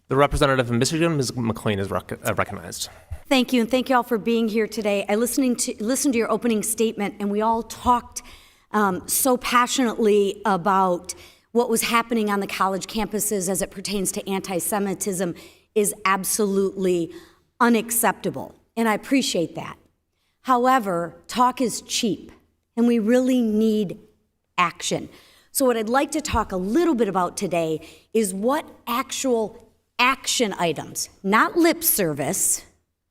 The representative from Michigan, Ms. McLean, is recognized. Thank you, and thank you all for being here today. I listened to your opening statement, and we all talked so passionately about what was happening on the college campuses as it pertains to anti-Semitism is absolutely unacceptable, and I appreciate that. However, talk is cheap, and we really need action. So what I'd like to talk a little bit about today is what actual action items, not lip service,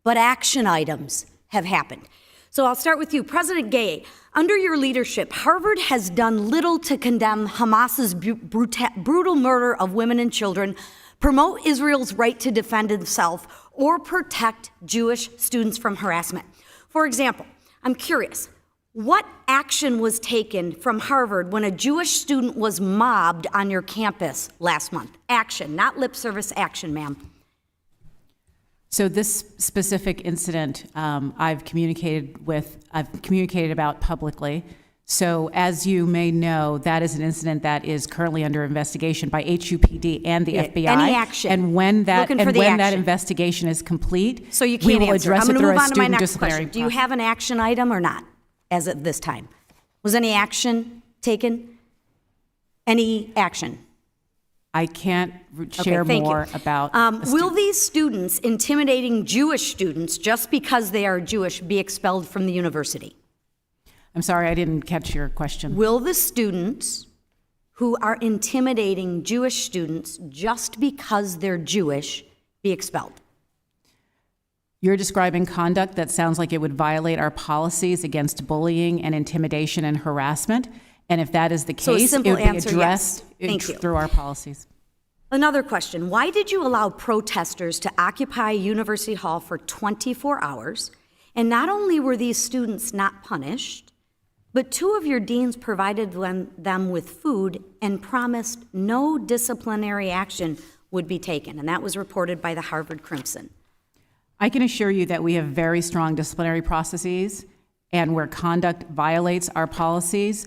but action items have happened. So I'll start with you. President Gay, under your leadership, Harvard has done little to condemn Hamas's brutal murder of women and children, promote Israel's right to defend itself, or protect Jewish students from harassment. For example, I'm curious, what action was taken from Harvard when a Jewish student was mobbed on your campus last month? Action, not lip service action, ma'am. So this specific incident, I've communicated about publicly. So as you may know, that is an incident that is currently under investigation by HUPD and the FBI. Any action? And when that investigation is complete, so you can't we will answer. address I'm it going to through move a on to my student next disciplinary question. Do you have an action item or not as of this time? Was any action taken? Any action? I can't share more about will these students intimidating Jewish students just because they are Jewish be expelled from the university? I'm sorry, I didn't catch your question. Will the students who are intimidating Jewish students just because they're Jewish be expelled? You're describing conduct that sounds like it would violate our policies against bullying and intimidation and harassment. And if that is the case, it would be addressed through our policies. Another question. Why did you allow protesters to occupy University Hall for 24 hours? And not only were these students not punished, but two of your deans provided them with food and promised no disciplinary action would be taken. And that was reported by the Harvard Crimson. I can assure you that we have very strong disciplinary processes, and where conduct violates our policies,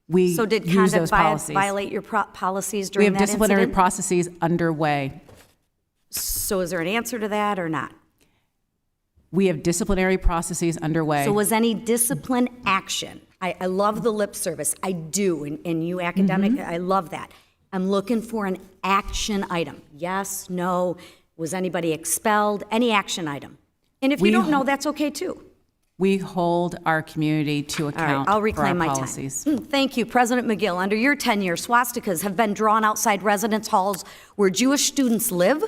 we use those policies. So did conduct violate your policies during that incident? We have disciplinary processes underway. So is there an answer to that or not? We have disciplinary processes underway. So was any discipline action? I love the lip service. I do. And you academic, I love that. I'm looking for an action item. Yes, no. Was anybody expelled? Any action item? And if you don't know, that's okay too. We hold our community to account. All right, I'll reclaim my policies. time. Thank you, President McGill. Under your tenure, swastikas have been drawn outside residence halls where Jewish students live.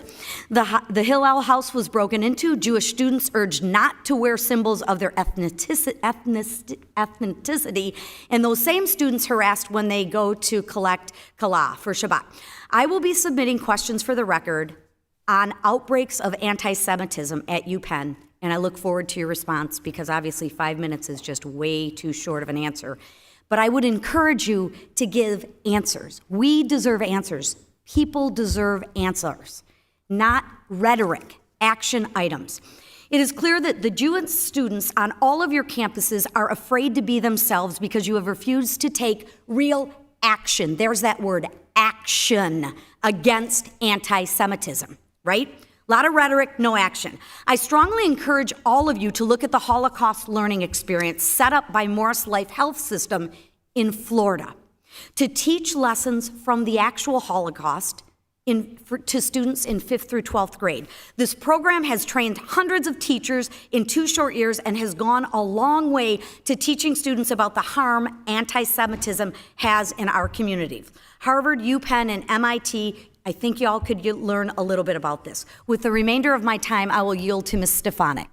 The Hillel House was broken into. Jewish students urged not to wear symbols of their ethnicity, and those same students harassed when they go to collect kala for Shabbat. I will be submitting questions for the record on outbreaks of anti-Semitism at UPenn, and I look forward to your response because obviously 5 minutes is just way too short of an answer. But I would encourage you to give answers. We deserve answers. People deserve answers, not rhetoric, action items. It is clear that the Jewish students on all of your campuses are afraid to be themselves because you have refused to take real action. There's that word, action, against anti-Semitism, right? A lot of rhetoric, no action. I strongly encourage all of you to look at the Holocaust learning experience set up by Morris Life Health System in Florida to teach lessons from the actual Holocaust to students in 5th through 12th grade. This program has trained hundreds of teachers in 2 short years and has gone a long way to teaching students about the harm anti-Semitism has in our communities. Harvard, UPenn, and MIT, I think y'all could learn a little bit about this. With the remainder of my time, I will yield to Ms. Stefanik.